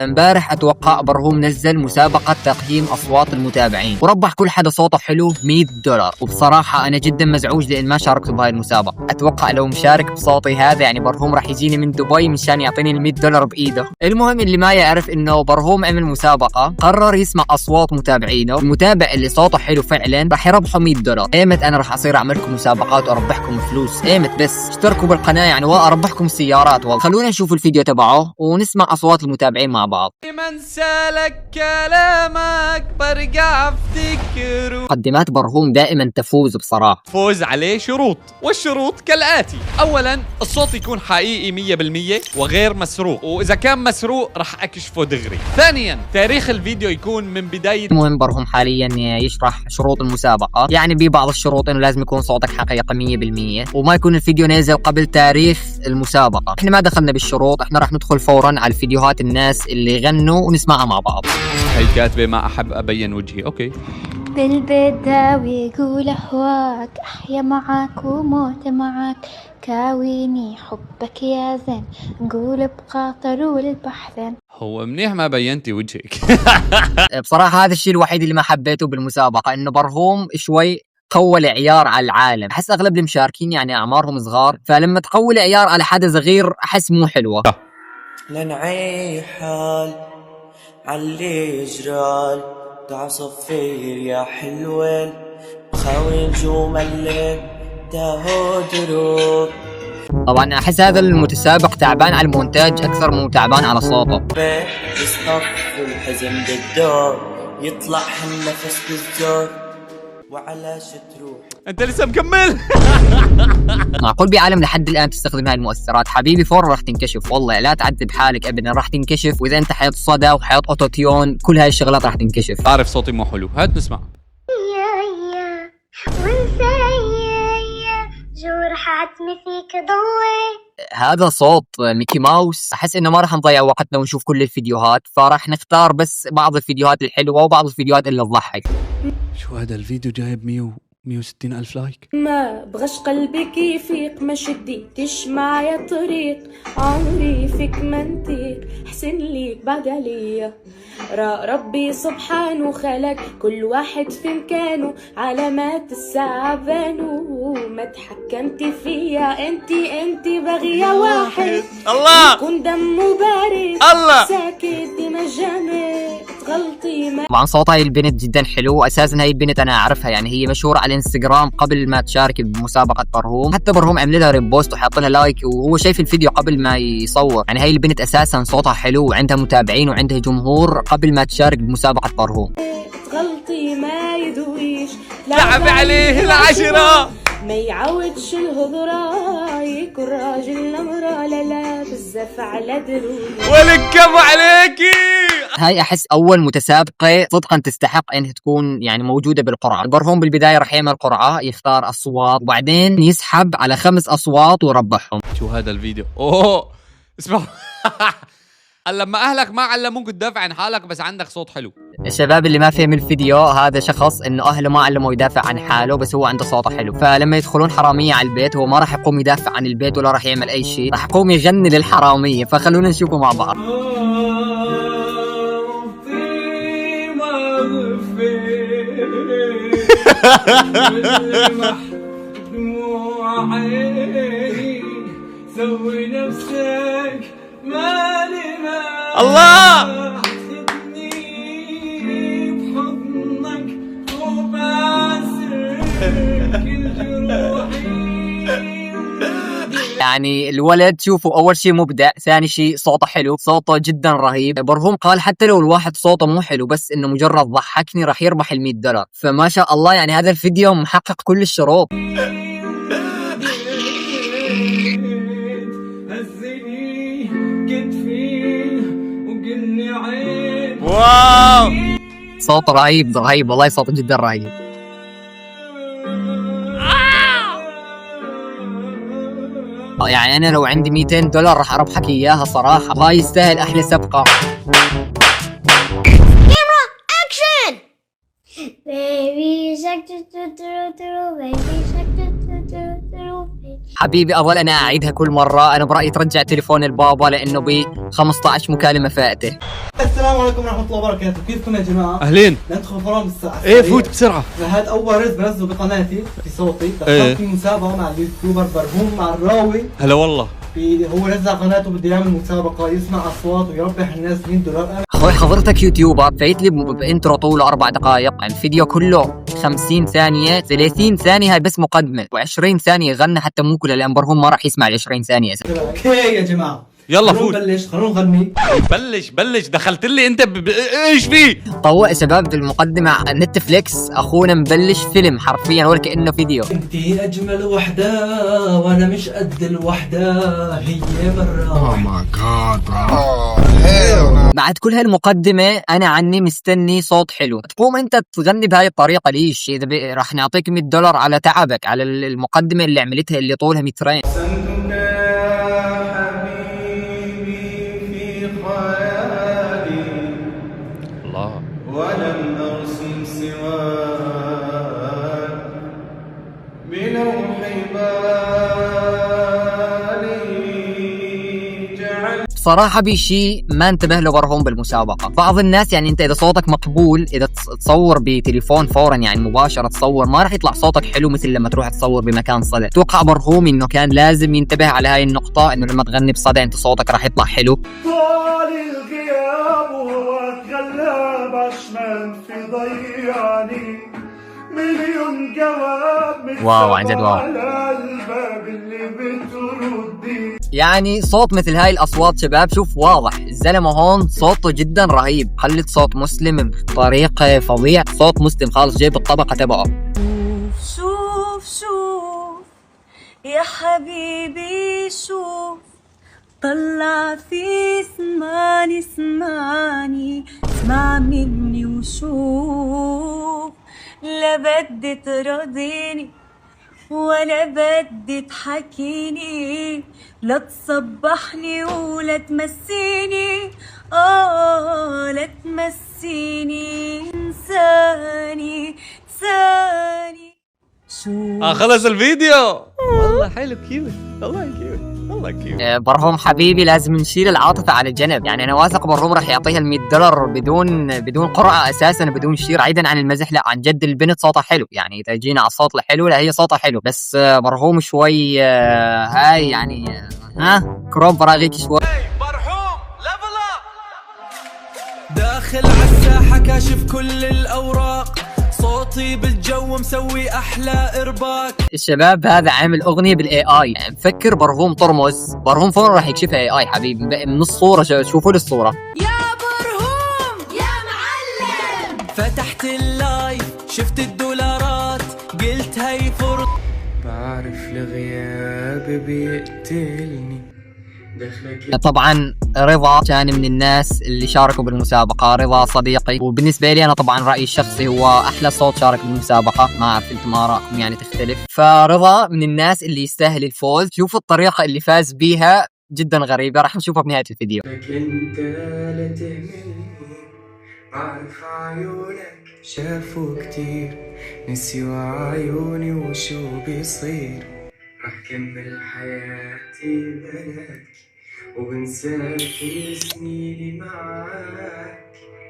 امبارح اتوقع برهوم نزل مسابقة تقييم اصوات المتابعين وربح كل حدا صوته حلو $100، وبصراحة انا جدا مزعوج لان ما شاركت بهاي المسابقة. اتوقع لو مشارك بصوتي هذا يعني برهوم راح يجيني من دبي مشان يعطيني $100 بايده. المهم اللي ما يعرف انه برهوم عمل مسابقة، قرر يسمع اصوات متابعينه، المتابع اللي صوته حلو فعلا راح يربحه $100. ايمت انا راح اصير اعمل لكم مسابقات واربحكم فلوس، ايمت بس اشتركوا بالقناة يعني واربحكم السيارات. والله خلونا نشوف الفيديو تبعه ونسمع اصوات المتابعين مع بعض. من سالك كلامك برجع افتكره. مقدمات برهوم دائما تفوز بصراحة. فوز عليه شروط، والشروط كالآتي: أولا الصوت يكون حقيقي 100% وغير مسروق، وإذا كان مسروق رح أكشفه دغري. ثانيا تاريخ الفيديو يكون من بداية. المهم برهوم حاليا يشرح شروط المسابقة، يعني ببعض الشروط انه لازم يكون صوتك حقيقي 100% وما يكون الفيديو نازل قبل تاريخ المسابقة. احنا ما دخلنا بالشروط، احنا راح ندخل فورا على الفيديوهات الناس اللي غنوا ونسمعها مع بعض. هي كاتبة ما أحب أبين وجهي. أوكي. بالبيت داوي يقول أهواك، أحيا معاك وموت معاك، كاويني حبك يا زين، نقول بقاطر والبحثين. هو منيح ما بينتي وجهك. بصراحة هذا الشيء الوحيد اللي ما حبيته بالمسابقة، انه برهوم شوي قوى العيار على العالم. احس اغلب المشاركين يعني اعمارهم صغار، فلما تقوي العيار على حدا صغير احس مو حلوة. لنعي حال عاللي جرال، تعال صفير يا حلوين، خاوي نجوم الليل تاهو دروب. طبعا احس هذا المتسابق تعبان على المونتاج اكثر من تعبان على صوته. يصطف الحزن بالدور، يطلع النفس بالزور، وعلاش تروح أنت لسه مكمل؟ معقول بعالم لحد الان تستخدم هاي المؤثرات؟ حبيبي فور راح تنكشف، والله لا تعذب حالك ابدا، راح تنكشف. واذا انت حيط صدى وحيط اوتوتيون كل هاي الشغلات راح تنكشف. عارف صوتي مو حلو، هات نسمع. يا وانت يا جور حعتمي فيك ضوي. هذا صوت ميكي ماوس. احس انه ما راح نضيع وقتنا ونشوف كل الفيديوهات، فراح نختار بس بعض الفيديوهات الحلوة وبعض الفيديوهات اللي تضحك. شو هذا الفيديو جايب 160 ألف لايك؟ ما بغش قلبك يفيق، ما شديتش معايا طريق، عمري فيك منطيق، حسن ليك بعد عليا، ربي سبحانه خلق كل واحد في مكانه، علامات الساعة بانوا، ما تحكمتي فيا انتي باغية واحد الله يكون دمه بارد، الله ساكت دي مجامد غلطي ما. طبعا صوت هاي البنت جدا حلو، اساسا هاي البنت انا اعرفها، يعني هي مشهورة على الانستغرام قبل ما تشارك بمسابقة برهوم، حتى برهوم عمل لها ريبوست وحاط لها لايك وهو شايف الفيديو قبل ما يصور. يعني هاي البنت اساسا صوتها حلو وعندها متابعين وعندها جمهور قبل ما تشارك بمسابقة برهوم. غلطي ما يدويش، لعب عليه العشرة، ما يعودش الهضرة، يكون راجل نمرة، لا بزاف على دروي ولكم عليكي. هاي احس اول متسابقة صدقا تستحق انها تكون يعني موجودة بالقرعة. برهوم بالبداية راح يعمل قرعة، يختار اصوات وبعدين يسحب على 5 اصوات وربحهم. شو هذا الفيديو؟ اوه اسمع. لما اهلك ما علموك تدافع عن حالك بس عندك صوت حلو. الشباب اللي ما فهم الفيديو، هذا شخص انه اهله ما علموه يدافع عن حاله بس هو عنده صوته حلو، فلما يدخلون حرامية على البيت هو ما راح يقوم يدافع عن البيت ولا راح يعمل اي شيء، راح يقوم يغني للحرامية. فخلونا نشوفه مع بعض. سوي نفسك مالي ما الله خدني بحضنك وبعسر كل جروحي. يعني الولد شوفوا اول شيء مبدع، ثاني شيء صوته حلو، صوته جدا رهيب. برهوم قال حتى لو الواحد صوته مو حلو بس انه مجرد ضحكني راح يربح $100، فما شاء الله يعني هذا الفيديو محقق كل الشروط. واو صوت رهيب رهيب والله، صوته جدا رهيب. يعني انا لو عندي $200 راح اربحك اياها صراحة، الله يستاهل احلى سبقة. Baby shark do do do do, baby shark do do do do. حبيبي أظل أنا أعيدها كل مرة، أنا برأيي ترجع تليفون البابا لأنه ب 15 مكالمة فائتة. السلام عليكم ورحمة الله وبركاته، كيفكم يا جماعة؟ اهلين. ندخل فرام الساعة. ايه فوت بسرعة. هذا أول رز بنزله بقناتي في صوتي، إيه. دخلت في مسابقة مع اليوتيوبر برهوم مع الراوي. هلا والله. هو نزل قناته بده يعمل مسابقة يسمع أصوات ويربح الناس $100. أخوي حضرتك يوتيوبر فايت لي بإنترو طوله 4 دقائق، الفيديو كله 50 ثانية، 30 ثانية هاي بس مقدمة و20 ثانية غنى، حتى مو كلها لأن برهوم ما راح يسمع ال 20 ثانية. أوكي يا جماعة. يلا خلونا فوت. نبلش، خلونا نغني. بلش دخلت لي انت ايش فيه؟ طوق شباب المقدمة نتفليكس، أخونا مبلش فيلم حرفيا ولا كأنه فيديو. انتي أجمل وحدة وأنا مش قد الوحدة، هي برا. بعد كل هالمقدمة أنا عني مستني صوت حلو، تقوم أنت تغني بهاي الطريقة ليش؟ إذا راح نعطيك $100 على تعبك، على المقدمة اللي عملتها اللي طولها مترين. الله. ولم أرسم سواك بلوح بالي جعل. بصراحة بشيء ما انتبه له برهوم بالمسابقة. بعض الناس يعني انت اذا صوتك مقبول، اذا تصور بتليفون فورا يعني مباشرة تصور، ما راح يطلع صوتك حلو مثل لما تروح تصور بمكان صدى. اتوقع برهوم انه كان لازم ينتبه على هاي النقطة، انه لما تغني بصدى انت صوتك راح يطلع حلو. طال الغياب وهو تغلب عشمان في ضيعني مليون جواب واو عن جد واو. على الباب اللي بتردي. يعني صوت مثل هاي الاصوات شباب، شوف واضح الزلمة هون صوته جدا رهيب، خلت صوت مسلم بطريقة فظيع، صوت مسلم خالص جايب الطبقة تبعه. شوف يا حبيبي شوف، طلع في اسمعني اسمع مني وشوف، لا بدي ترضيني ولا بدي تحكيني، لا تصبحني ولا تمسيني، لا تمسيني، انساني خلص الفيديو. والله حلو كيوت، والله كيوت، والله كيوت. برهوم حبيبي لازم نشيل العاطفة على جنب، يعني أنا واثق برهوم راح يعطيها $100 بدون قرعة أساسا، بدون شيء، بعيدا عن المزح. لا عن جد البنت صوتها حلو، يعني إذا جينا على الصوت الحلو لا هي صوتها حلو، بس برهوم شوي هاي يعني كروب براغيك شوي. برحوم ليفل اب. داخل عالساحة كاشف كل الأوراق، صوتي بالجو مسوي أحلى إرباك. الشباب هذا عامل أغنية بالاي اي، يعني مفكر برهوم ترمز، برهوم فورا راح يكشفها اي اي حبيبي من الصورة. شوفوا لي الصورة. يا برهوم يا معلم، فتحت اللايف شفت الدولارات، قلت هاي فرصة. بعرف الغياب بيقتلني. طبعا رضا كان من الناس اللي شاركوا بالمسابقة، رضا صديقي، وبالنسبة لي أنا طبعا رأيي الشخصي هو أحلى صوت شارك بالمسابقة، ما أعرف أنتم آراءكم يعني تختلف. فرضا من الناس اللي يستاهل الفوز. شوفوا الطريقة اللي فاز بيها جدا غريبة، راح نشوفها بنهاية الفيديو. انت لا تهملني، بعرف عيونك شافوا كتير، نسيوا عيوني وشو بيصير، رح كمل حياتي بلاك وبنسى كل سنيني معاك،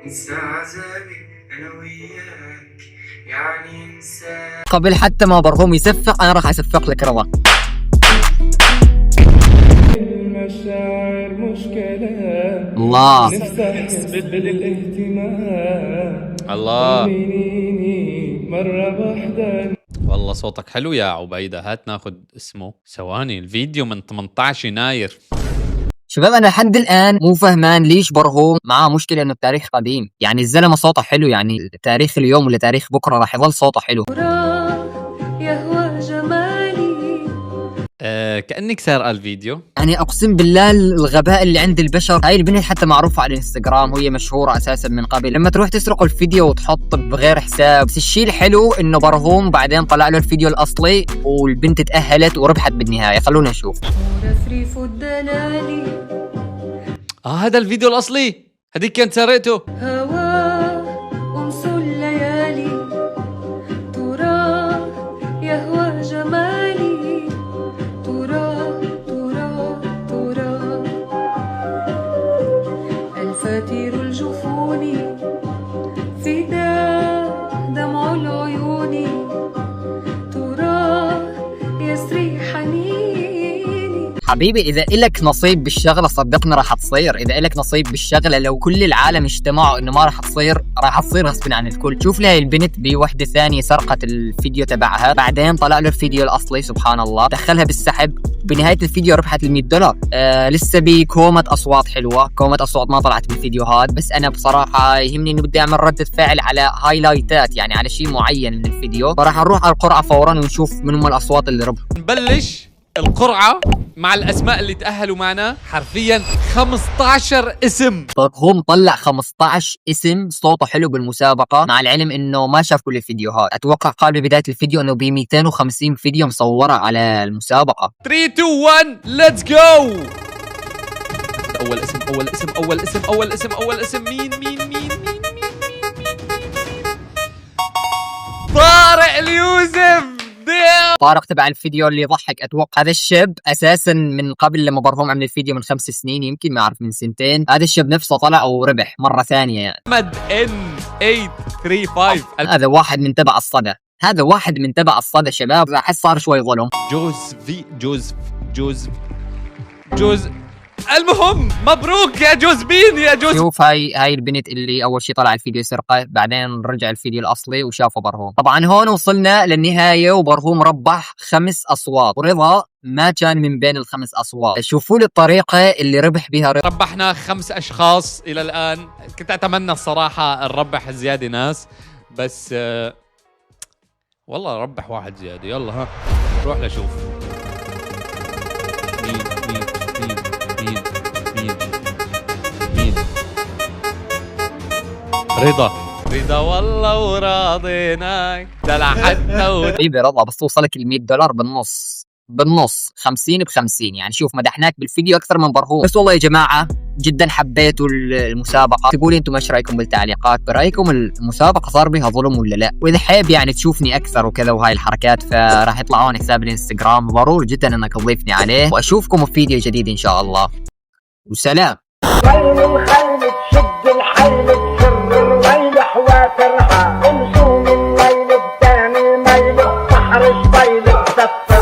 انسى عذابي انا وياك، يعني انسى. قبل حتى ما برهوم يصفق أنا راح أصفق لك رضا. المشاعر مش كلام، الله نفسي احس بالاهتمام، الله. طمنيني مرة واحدة. والله صوتك حلو يا عبيدة. هات ناخد اسمه ثواني. الفيديو من 18 يناير. شباب أنا لحد الآن مو فهمان ليش برهوم معاه مشكلة إنه التاريخ قديم، يعني الزلمة صوته حلو، يعني تاريخ اليوم ولا تاريخ بكرة راح يظل صوته حلو. يهوى جمالي. كأنك سارقة الفيديو. يعني اقسم بالله الغباء اللي عند البشر. هاي البنت حتى معروفة على الانستغرام وهي مشهورة اساسا من قبل، لما تروح تسرق الفيديو وتحط بغير حساب. بس الشيء الحلو انه برهوم بعدين طلع له الفيديو الاصلي والبنت تأهلت وربحت بالنهاية. خلونا نشوف. رفريف الدلالي هذا الفيديو الاصلي، هذيك كانت سرقته. هوا أنس الليالي يشوفوني فداء دمع العيون تراه يسري حنيني. حبيبي اذا الك نصيب بالشغله صدقني راح تصير. اذا الك نصيب بالشغله لو كل العالم اجتمعوا انه ما راح تصير راح تصير غصب عن الكل. شوف لها البنت بوحده ثانيه سرقت الفيديو تبعها، بعدين طلع له الفيديو الاصلي سبحان الله، دخلها بالسحب، بنهايه الفيديو ربحت $100. لسه بكومة اصوات حلوه، كومة اصوات ما طلعت بالفيديوهات، بس انا بصراحه يهمني انه بدي اعمل ردة فعل على هايلايتات، يعني على شيء معين من الفيديو، فراح نروح على القرعه فورا ونشوف من هم الاصوات اللي ربحوا. نبلش القرعة مع الأسماء اللي تأهلوا معنا، حرفيا 15 اسم. برهوم طلع 15 اسم صوته حلو بالمسابقة، مع العلم انه ما شاف كل الفيديوهات. اتوقع قال ببداية الفيديو انه ب 250 فيديو مصورة على المسابقة. 3 2 1 ليتس جو. أول اسم أول اسم أول اسم أول اسم أول اسم مين طارق اليوسف. طارق تبع الفيديو اللي يضحك. اتوقع هذا الشاب اساسا من قبل لما برهوم عمل الفيديو من 5 سنين يمكن، ما اعرف من 2 هذا الشاب نفسه طلع وربح مرة ثانية يعني. أحمد N835 هذا واحد من تبع الصدى، هذا واحد من تبع الصدى شباب. احس صار شوي ظلم. جوز المهم مبروك يا جوزبين يا جوز. شوف هاي البنت اللي اول شيء طلع الفيديو سرقه، بعدين رجع الفيديو الاصلي وشافه برهوم. طبعا هون وصلنا للنهايه وبرهوم ربح 5 اصوات ورضا ما كان من بين ال5 اصوات. شوفوا لي الطريقه اللي ربح بها رضا. ربحنا 5 اشخاص الى الان. كنت اتمنى الصراحه نربح زياده ناس، بس والله ربح واحد زياده. يلا ها روح لشوف مين رضا والله وراضيناك دلع حتى حبيبي رضا بس توصلك $100 بالنص 50 ب50 يعني. شوف مدحناك بالفيديو اكثر من برهوم. بس والله يا جماعه جدا حبيتوا المسابقه. تقولي انتم ايش رايكم بالتعليقات، برايكم المسابقه صار بها ظلم ولا لا؟ واذا حابب يعني تشوفني اكثر وكذا وهاي الحركات فراح يطلع هون حساب الانستغرام، ضروري جدا انك تضيفني عليه، واشوفكم في فيديو جديد ان شاء الله، وسلام. خيل الخيل تشد الحيل تسر الويل حواترها امشوا من الليل الثاني ميل بحر شبيل تسفر